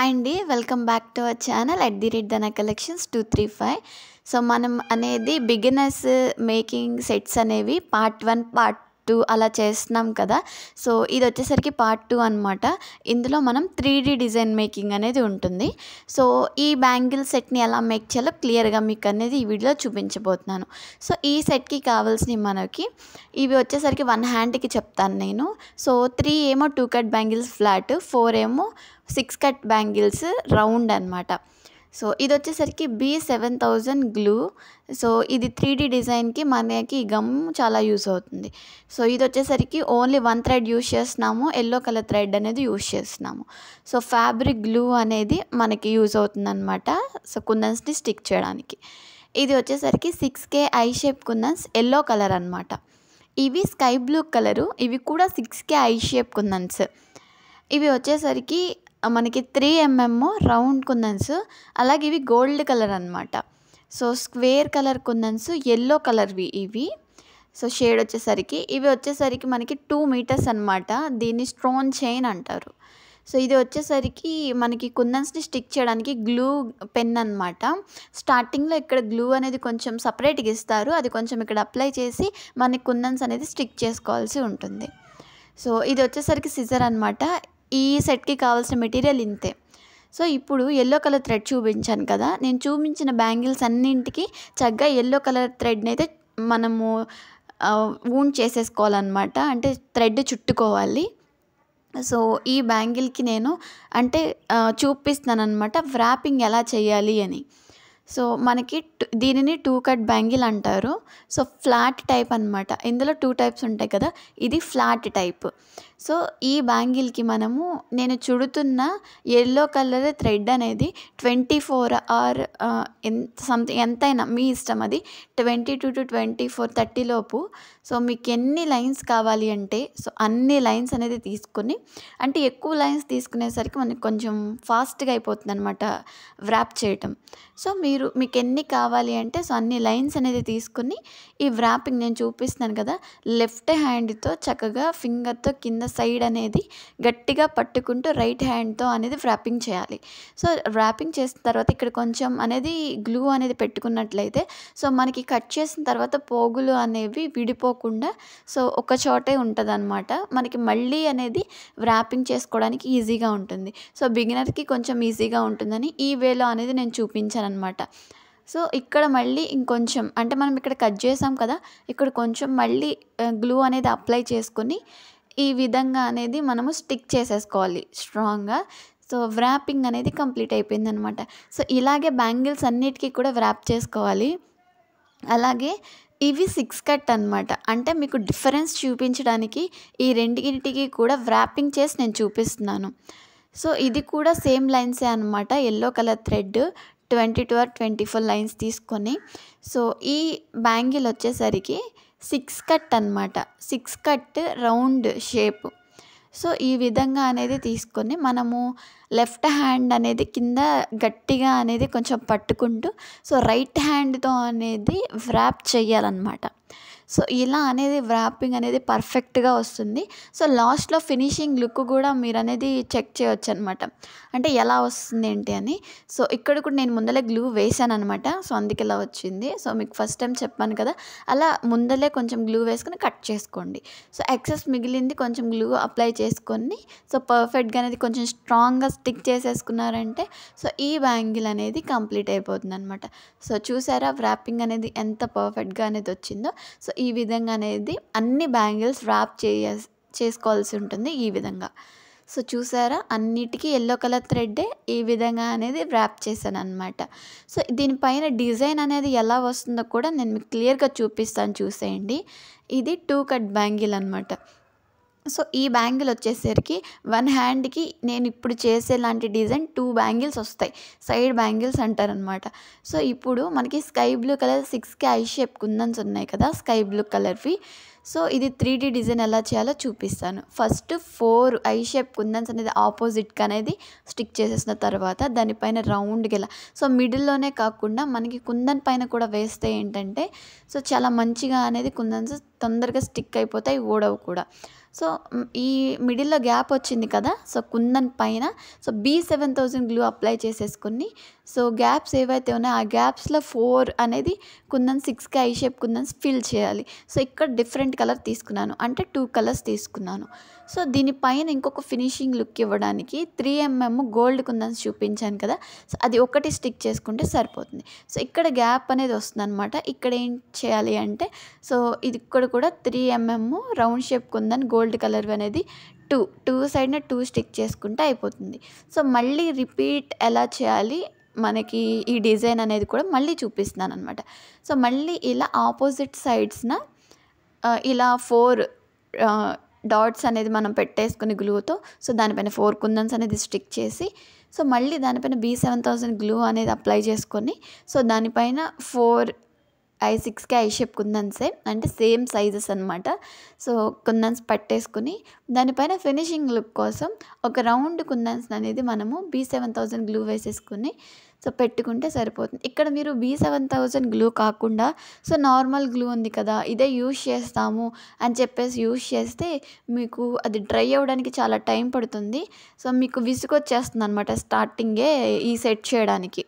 Hi అండి. Welcome back to our channel @ధన collections 235. So, మనం అనేది బిగినర్స్ మేకింగ్ సెట్స్ అనేవి పార్ట్ 1, పార్ట్ 2 అలా చేస్తున్నాం కదా! సో, ఇదొచ్చేసరికి పార్ట్ 2 అనమాట. ఇందులో మనం 3D డిజైన్ మేకింగ్ అనేది ఉంటుంది. సో, ఈ బ్యాంగిల్ సెట్‌ని ఎలా మేక్ చేయాలో క్లియర్‌గా మీకనేది ఈ వీడియోలో చూపించబోతున్నాను. సో, ఈ సెట్‌కి కావాల్సినవి మనకి ఇవి వచ్చేసరికి 1 హ్యాండ్‌కి చెప్తాను నేను. సో, 3 ఏమో 2 కట్ బ్యాంగిల్స్ ఫ్లాట్, 4 ఏమో 6 కట్ బ్యాంగిల్స్ రౌండ్ అనమాట. సో, ఇదొచ్చేసరికి B7000 గ్లూ. సో, ఇది 3D డిజైన్‌కి మనకి గమ్ చాలా యూజ్ అవుతుంది. సో, ఇదొచ్చేసరికి ఓన్లీ 1 థ్రెడ్ యూజ్ చేస్తున్నాము. యెల్లో కలర్ థ్రెడ్ అనేది యూజ్ చేస్తున్నాము. సో, ఫ్యాబ్రిక్ గ్లూ అనేది మనకి యూజ్ అవుతుందనమాట. సో, కుందన్స్‌ని స్టిక్ చేయడానికి. ఇది వచ్చేసరికి 6K ఐ షేప్ కుందన్స్ యెల్లో కలర్ అనమాట. ఇవి స్కై బ్లూ కలరు. ఇవి కూడా 6K ఐ షేప్ కుందన్స్. ఇవి వచ్చేసరికి మనకి 3 mm రౌండ్ కుందన్స్. అలాగే ఇవి గోల్డ్ కలర్ అనమాట. సో, స్క్వేర్ కలర్ కుందన్స్ యెల్లో కలర్వి ఇవి. సో, షేడ్ వచ్చేసరికి ఇవి వచ్చేసరికి మనకి 2 మీటర్స్ అనమాట. దీన్ని స్టోన్ చైన్ అంటారు. సో, ఇది వచ్చేసరికి మనకి కుందన్స్‌ని స్టిక్ చేయడానికి గ్లూ పెన్ అనమాట. స్టార్టింగ్‌లో ఇక్కడ గ్లూ అనేది కొంచెం సపరేట్‌గా ఇస్తారు. అది కొంచెం ఇక్కడ అప్లై చేసి మనకి కుందన్స్ అనేది స్టిక్ చేసుకోవాల్సి ఉంటుంది. సో, ఇది వచ్చేసరికి సిజర్ అనమాట. ఈ సెట్‌కి కావాల్సిన మెటీరియల్ ఇంతే. సో, ఇప్పుడు యెల్లో కలర్ థ్రెడ్ చూపించాను కదా! నేను చూపించిన బ్యాంగిల్స్ అన్నింటికి చక్కగా యెల్లో కలర్ థ్రెడ్‌ని అయితే మనము వూండ్ చేసేసుకోవాలన్నమాట. అంటే థ్రెడ్ చుట్టుకోవాలి. సో, ఈ బ్యాంగిల్‌కి నేను అంటే చూపిస్తున్నానన్నమాట వ్రాపింగ్ ఎలా చేయాలి అని. సో, మనకి దీనిని 2 కట్ బ్యాంగిల్ అంటారు. సో, ఫ్లాట్ టైప్ అనమాట. ఇందులో 2 టైప్స్ ఉంటాయి కదా! ఇది ఫ్లాట్ టైప్. సో, ఈ బ్యాంగిల్‌కి మనము నేను చుడుతున్న యెల్లో కలర్ థ్రెడ్ అనేది 24 ఆర్ సంథింగ్ ఎంతైనా మీ ఇష్టం అది. 22 to 24, 30 లోపు. సో, మీకు ఎన్ని లైన్స్ కావాలి అంటే సో, అన్ని లైన్స్ అనేది తీసుకొని అంటే ఎక్కువ లైన్స్ తీసుకునేసరికి మనకి కొంచెం ఫాస్ట్‌గా అయిపోతుందనమాట వ్రాప్ చేయటం. సో, మీకు ఎన్ని కావాలి అంటే సో, అన్ని లైన్స్ అనేది తీసుకొని ఈ వ్రాపింగ్ నేను చూపిస్తున్నాను కదా! లెఫ్ట్ హ్యాండ్‌తో చక్కగా ఫింగర్‌తో కింద సైడ్ అనేది గట్టిగా పట్టుకుంటూ రైట్ హ్యాండ్‌తో అనేది వ్రాపింగ్ చేయాలి. సో, వ్రాపింగ్ చేసిన తర్వాత ఇక్కడ కొంచెం అనేది గ్లూ అనేది పెట్టుకున్నట్లయితే సో, మనకి కట్ చేసిన తర్వాత పోగులు అనేవి విడిపోకుండా సో, ఒక చోటే ఉంటదనమాట. మనకి మళ్ళీ అనేది వ్రాపింగ్ చేసుకోవడానికి ఈజీగా ఉంటుంది. సో, బిగినర్‌కి కొంచెం ఈజీగా ఉంటుందని ఈ వేలో అనేది నేను చూపించాననమాట. సో, ఇక్కడ మళ్ళీ ఇంకొంచెం అంటే మనం ఇక్కడ కట్ చేసాం కదా! ఇక్కడ కొంచెం మళ్ళీ గ్లూ అనేది అప్లై చేసుకొని ఈ విధంగా అనేది మనము స్టిక్ చేసేసుకోవాలి స్ట్రాంగ్‌గా. సో, వ్రాపింగ్ అనేది కంప్లీట్ అయిపోయిందనమాట. సో, ఇలాగే బ్యాంగిల్స్ అన్నిటికి కూడా వ్రాప్ చేసుకోవాలి. అలాగే ఇవి 6 కట్ అనమాట. అంటే మీకు డిఫరెన్స్ చూపించడానికి ఈ రెండింటికి కూడా వ్రాపింగ్ చేసి నేను చూపిస్తున్నాను. సో, ఇది కూడా సేమ్ లైన్సే అనమాట. Yellow colour thread 22 or 24 lines తీసుకొని సో, ఈ బ్యాంగిల్ వచ్చేసరికి 6 కట్ అనమాట. 6 కట్ రౌండ్ షేప్. సో, ఈ విధంగా అనేది తీసుకొని మనము లెఫ్ట్ హ్యాండ్ అనేది కింద గట్టిగా అనేది కొంచెం పట్టుకుంటూ సో, రైట్ హ్యాండ్‌తో అనేది వ్రాప్ చేయాలన్నమాట. సో, ఇలా అనేది వ్రాపింగ్ అనేది పర్ఫెక్ట్‌గా వస్తుంది. సో, లాస్ట్‌లో ఫినిషింగ్ లుక్ కూడా మీరనేది చెక్ చేయొచ్చనమాట. అంటే ఎలా వస్తుంది ఏంటి అని. సో, ఇక్కడ కూడా నేను ముందలే గ్లూ వేశాననమాట. సో, అందుకే ఇలా వచ్చింది. సో, మీకు ఫస్ట్ టైం చెప్పాను కదా! అలా ముందలే కొంచెం గ్లూ వేసుకొని కట్ చేసుకోండి. సో, ఎక్సెస్ మిగిలింది కొంచెం గ్లూ అప్లై చేసుకొని సో, పర్ఫెక్ట్‌గా అనేది కొంచెం స్ట్రాంగ్‌గా స్టిక్ చేసేసుకున్నారంటే సో, ఈ బ్యాంగిల్ అనేది కంప్లీట్ అయిపోతుందనమాట. సో, చూసారా వ్రాపింగ్ అనేది ఎంత పర్ఫెక్ట్‌గా అనేది వచ్చిందో. సో, ఈ విధంగా అనేది అన్ని బ్యాంగిల్స్ వ్రాప్ చేసుకోవాల్సి ఉంటుంది ఈ విధంగా. సో, చూసారా అన్నిటికీ యెల్లో కలర్ థ్రెడ్డే ఈ విధంగా అనేది వ్రాప్ చేశాననమాట. సో, దీనిపైన డిజైన్ అనేది ఎలా వస్తుందో కూడా నేను మీకు క్లియర్‌గా చూపిస్తాను చూసేయండి. ఇది 2 కట్ బ్యాంగిల్ అనమాట. సో, ఈ బ్యాంగిల్ వచ్చేసరికి 1 హ్యాండ్‌కి నేను ఇప్పుడు చేసేలాంటి డిజైన్ 2 బ్యాంగిల్స్ వస్తాయి. సైడ్ బ్యాంగిల్స్ అంటారనమాట. సో, ఇప్పుడు మనకి sky blue colour 6K eye shape kundans ఉన్నాయి కదా! Sky blue కలర్‌వి. సో, ఇది 3D డిజైన్ ఎలా చేయాలో చూపిస్తాను. ఫస్ట్ 4 ఐ షేప్ కుందన్స్ అనేది ఆపోజిట్‌గా అనేది స్టిక్ చేసేసిన తర్వాత దానిపైన రౌండ్‌గా ఇలా సో, మిడిల్‌లోనే కాకుండా మనకి కుందన్ పైన కూడా వేస్తే ఏంటంటే సో, చాలా మంచిగా అనేది కుందన్స్ తొందరగా స్టిక్ అయిపోతాయి, ఊడవు కూడా. సో, ఈ మిడిల్‌లో గ్యాప్ వచ్చింది కదా! సో, కుందన్ పైన B7000 గ్లూ అప్లై చేసేసుకొని, సో, గ్యాప్స్ ఏవైతే ఉన్నాయో ఆ గ్యాప్స్‌లో 4 అనేది కుందన్ 6కి ఐ షేప్ కుందన్స్ ఫిల్ చేయాలి. సో, ఇక్కడ డిఫరెంట్ కలర్ తీసుకున్నాను. అంటే 2 కలర్స్ తీసుకున్నాను. సో, దీనిపైన ఇంకొక ఫినిషింగ్ లుక్ ఇవ్వడానికి 3 గోల్డ్ కుందన్స్ చూపించాను కదా! సో, అది ఒకటి స్టిక్ చేసుకుంటే సరిపోతుంది. సో, ఇక్కడ గ్యాప్ అనేది వస్తుందనమాట. ఇక్కడ ఏం చేయాలి అంటే, సో, ఇది ఇక్కడ కూడా 3 round shape kundan gold colour అనేది 2 సైడ్‌న 2 స్టిక్ చేసుకుంటే అయిపోతుంది. సో, మళ్ళీ రిపీట్ ఎలా చేయాలి మనకి ఈ డిజైన్ అనేది కూడా మళ్ళీ చూపిస్తున్నాననమాట. సో, మళ్ళీ ఇలా ఆపోజిట్ సైడ్స్‌న ఇలా 4 డాట్స్ అనేది మనం పెట్టేసుకుని గ్లూతో, సో, దానిపైన 4 కుందన్స్ అనేది స్టిక్ చేసి, సో, మళ్ళీ దానిపైన B7000 గ్లూ అనేది అప్లై చేసుకొని, సో, దానిపైన 4 6కి ఐ షేప్ కుందన్సే అంటే సేమ్ సైజెస్ అనమాట. సో, కుందన్స్ పట్టేసుకుని దానిపైన ఫినిషింగ్ లుక్ కోసం ఒక రౌండ్ కుందన్స్ అనేది మనము B7000 గ్లూ వేసేసుకుని, సో, పెట్టుకుంటే సరిపోతుంది. ఇక్కడ మీరు B7000 గ్లూ కాకుండా, సో, నార్మల్ గ్లూ ఉంది కదా! ఇదే యూజ్ చేస్తాము అని చెప్పేసి యూజ్ చేస్తే మీకు అది డ్రై అవ్వడానికి చాలా టైం పడుతుంది. సో, మీకు విసుగొచ్చేస్తుందనమాట స్టార్టింగే ఈ సెట్ చేయడానికి.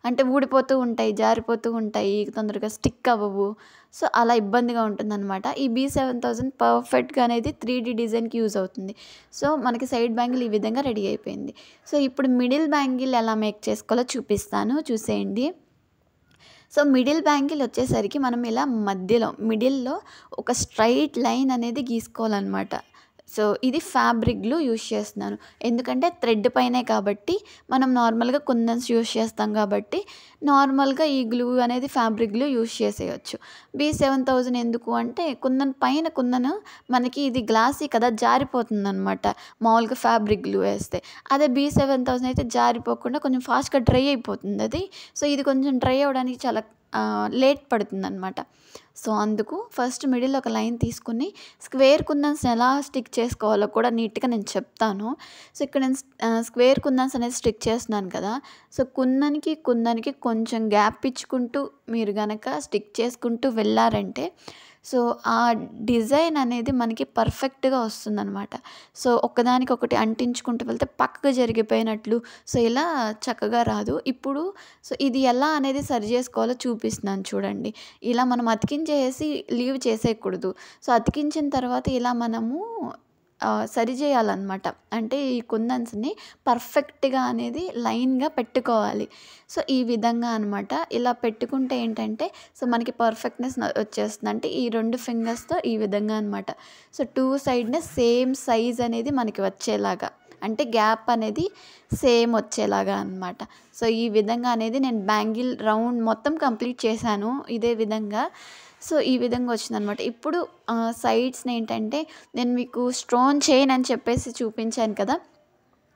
అంటే ఊడిపోతూ ఉంటాయి, జారిపోతూ ఉంటాయి, తొందరగా స్టిక్ అవ్వవు. సో, అలా ఇబ్బందిగా ఉంటుందనమాట. ఈ B7000 పర్ఫెక్ట్‌గా అనేది 3D డిజైన్‌కి యూజ్ అవుతుంది. సో, మనకి సైడ్ బ్యాంగిల్ ఈ విధంగా రెడీ అయిపోయింది. సో, ఇప్పుడు మిడిల్ బ్యాంగిల్ ఎలా మేక్ చేసుకోవాలో చూపిస్తాను, చూసేయండి. సో, మిడిల్ బ్యాంగిల్ వచ్చేసరికి మనం ఇలా మిడిల్‌లో ఒక స్ట్రెయిట్ లైన్ అనేది గీసుకోవాలనమాట. సో, ఇది ఫ్యాబ్రిక్ గ్లూ యూజ్ చేస్తున్నాను. ఎందుకంటే థ్రెడ్ పైనే కాబట్టి మనం నార్మల్‌గా కుందన్స్ యూజ్ చేస్తాం కాబట్టి నార్మల్‌గా ఈ గ్లూ అనేది ఫ్యాబ్రిక్ గ్లూ యూజ్ చేసేయొచ్చు. B7000 ఎందుకు అంటే కుందన్ మనకి ఇది గ్లాసీ కదా, జారిపోతుందనమాట మామూలుగా ఫ్యాబ్రిక్ గ్లూ వేస్తే. అదే B7000 అయితే జారిపోకుండా కొంచెం ఫాస్ట్‌గా డ్రై అయిపోతుంది అది. సో, ఇది కొంచెం డ్రై అవ్వడానికి చాలా లేట్ పడుతుందనమాట. సో, అందుకు ఫస్ట్ మిడిల్‌లో ఒక లైన్ తీసుకుని స్క్వేర్ కుందన్స్ ఎలా స్టిక్ చేసుకోవాలో కూడా నీట్‌గా నేను చెప్తాను. సో, ఇక్కడ నేను స్క్వేర్ కుందన్స్ అనేది స్టిక్ చేస్తున్నాను కదా! సో, కుందన్‌కి కొంచెం గ్యాప్ ఇచ్చుకుంటూ మీరు గనక స్టిక్ చేసుకుంటూ వెళ్ళారంటే, సో, ఆ డిజైన్ అనేది మనకి పర్ఫెక్ట్‌గా వస్తుందనమాట. సో, ఒకదానికొకటి అంటించుకుంటూ వెళ్తే పక్కకు జరిగిపోయినట్లు, సో, ఇలా చక్కగా రాదు. ఇప్పుడు సో, ఇది ఎలా అనేది సరి చేసుకోవాలో చూపిస్తున్నాను చూడండి. ఇలా మనం అతికించేసి లీవ్ చేసేయకూడదు. సో, అతికించిన తర్వాత ఇలా మనము సరి చేయాలన్నమాట. అంటే ఈ కుందన్స్‌ని పర్ఫెక్ట్‌గా అనేది లైన్‌గా పెట్టుకోవాలి. సో, ఈ విధంగా అనమాట. ఇలా పెట్టుకుంటే ఏంటంటే, సో, మనకి పర్ఫెక్ట్‌నెస్ వచ్చేస్తుంది. అంటే ఈ 2 ఫింగర్స్‌తో ఈ విధంగా అనమాట. సో, 2 సైడ్‌న సేమ్ సైజ్ అనేది మనకి వచ్చేలాగా, అంటే గ్యాప్ అనేది సేమ్ వచ్చేలాగా అనమాట. సో, ఈ విధంగా అనేది నేను బ్యాంగిల్ రౌండ్ మొత్తం కంప్లీట్ చేశాను ఇదే విధంగా. సో, ఈ విధంగా వచ్చిందనమాట. ఇప్పుడు సైడ్స్‌ని ఏంటంటే నేను మీకు స్టోన్ చైన్ అని చెప్పేసి చూపించాను కదా!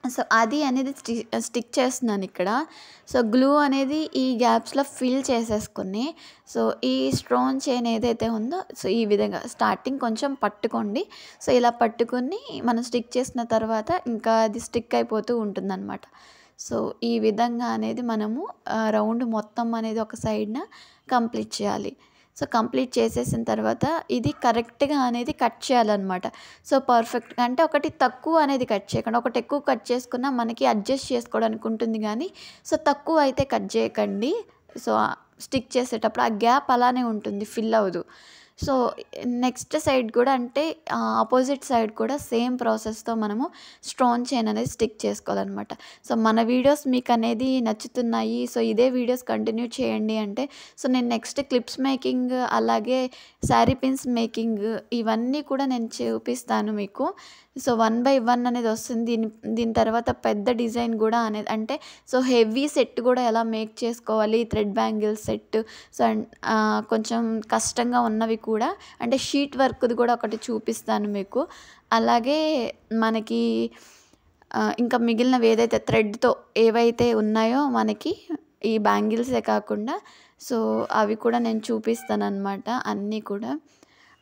సో, అది అనేది స్టిక్ చేస్తున్నాను ఇక్కడ. సో, గ్లూ అనేది ఈ గ్యాప్స్‌లో ఫిల్ చేసేసుకొని, సో, ఈ స్టోన్ చైన్ ఏదైతే ఉందో, సో, ఈ విధంగా స్టార్టింగ్ కొంచెం పట్టుకోండి. సో, ఇలా పట్టుకొని మనం స్టిక్ చేసిన తర్వాత ఇంకా అది స్టిక్ అయిపోతూ ఉంటుందన్నమాట. సో, ఈ విధంగా అనేది మనము రౌండ్ మొత్తం అనేది ఒక సైడ్‌న కంప్లీట్ చేయాలి. సో, కంప్లీట్ చేసేసిన తర్వాత ఇది కరెక్ట్‌గా అనేది కట్ చేయాలన్నమాట. సో, పర్ఫెక్ట్‌గా అంటే ఒకటి తక్కువ అనేది కట్ చేయకండి. ఒకటి ఎక్కువ కట్ చేసుకున్నా మనకి అడ్జస్ట్ చేసుకోవడానికి ఉంటుంది గానీ, సో, తక్కువ అయితే కట్ చేయకండి. సో, స్టిక్ చేసేటప్పుడు ఆ గ్యాప్ అలానే ఉంటుంది, ఫిల్ అవ్వదు. సో, నెక్స్ట్ సైడ్ కూడా అంటే ఆపోజిట్ సైడ్ కూడా సేమ్ ప్రాసెస్‌తో మనము స్టోన్ చైన్ అనేది స్టిక్ చేసుకోవాలన్నమాట. సో, మన వీడియోస్ మీకనేది నచ్చుతున్నాయి, సో, ఇదే వీడియోస్ కంటిన్యూ చేయండి అంటే, సో, నేను నెక్స్ట్ క్లిప్స్ మేకింగ్, అలాగే శారీ పిన్స్ మేకింగ్ ఇవన్నీ కూడా నేను చూపిస్తాను మీకు. సో, 1 బై 1 అనేది వస్తుంది. దీని తర్వాత పెద్ద డిజైన్ కూడా అనేది అంటే, సో, హెవీ సెట్ కూడా ఎలా మేక్ చేసుకోవాలి, థ్రెడ్ బ్యాంగిల్ సెట్. సో, కొంచెం కష్టంగా ఉన్నవి కూడా అంటే షీట్ వర్క్‌ది కూడా ఒకటి చూపిస్తాను మీకు. అలాగే మనకి ఇంకా మిగిలినవి ఏదైతే థ్రెడ్‌తో ఏవైతే ఉన్నాయో మనకి ఈ బ్యాంగిల్సే కాకుండా, సో, అవి కూడా నేను చూపిస్తానన్నమాట అన్నీ కూడా.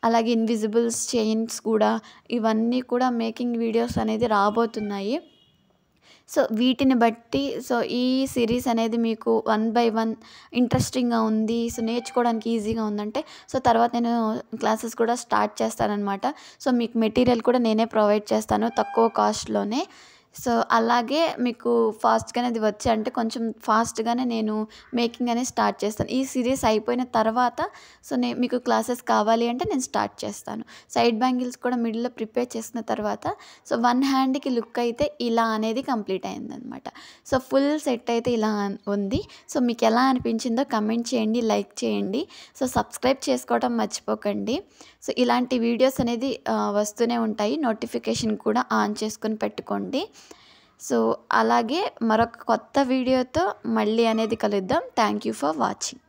అలాగే ఇన్విజిబుల్స్ చైన్స్ కూడా, ఇవన్నీ కూడా మేకింగ్ వీడియోస్ అనేది రాబోతున్నాయి. సో వీటిని బట్టి సో ఈ సిరీస్ అనేది మీకు 1 బై 1 ఇంట్రెస్టింగ్‌గా ఉంది. సో నేర్చుకోవడానికి ఈజీగా ఉందంటే సో తర్వాత నేను క్లాసెస్ కూడా స్టార్ట్ చేస్తాననమాట. సో మీకు మెటీరియల్ కూడా నేనే ప్రొవైడ్ చేస్తాను తక్కువ కాస్ట్‌లోనే. సో అలాగే మీకు ఫాస్ట్‌గానే అది వచ్చి అంటే కొంచెం ఫాస్ట్‌గానే నేను మేకింగ్ అనేది స్టార్ట్ చేస్తాను. ఈ సిరీస్ అయిపోయిన తర్వాత సో మీకు క్లాసెస్ కావాలి అంటే నేను స్టార్ట్ చేస్తాను. సైడ్ బ్యాంగిల్స్ కూడా మిడిల్‌లో ప్రిపేర్ చేసిన తర్వాత సో వన్ హ్యాండ్‌కి లుక్ అయితే ఇలా అనేది కంప్లీట్ అయిందనమాట. సో ఫుల్ సెట్ అయితే ఇలా ఉంది. సో మీకు ఎలా అనిపించిందో కమెంట్ చేయండి, లైక్ చేయండి. సో సబ్స్క్రైబ్ చేసుకోవడం మర్చిపోకండి. సో ఇలాంటి వీడియోస్ అనేది వస్తూనే ఉంటాయి. నోటిఫికేషన్ కూడా ఆన్ చేసుకొని పెట్టుకోండి. సో అలాగే మరొక కొత్త వీడియోతో మళ్ళీ అనేది కలుద్దాం. Thank you for watching.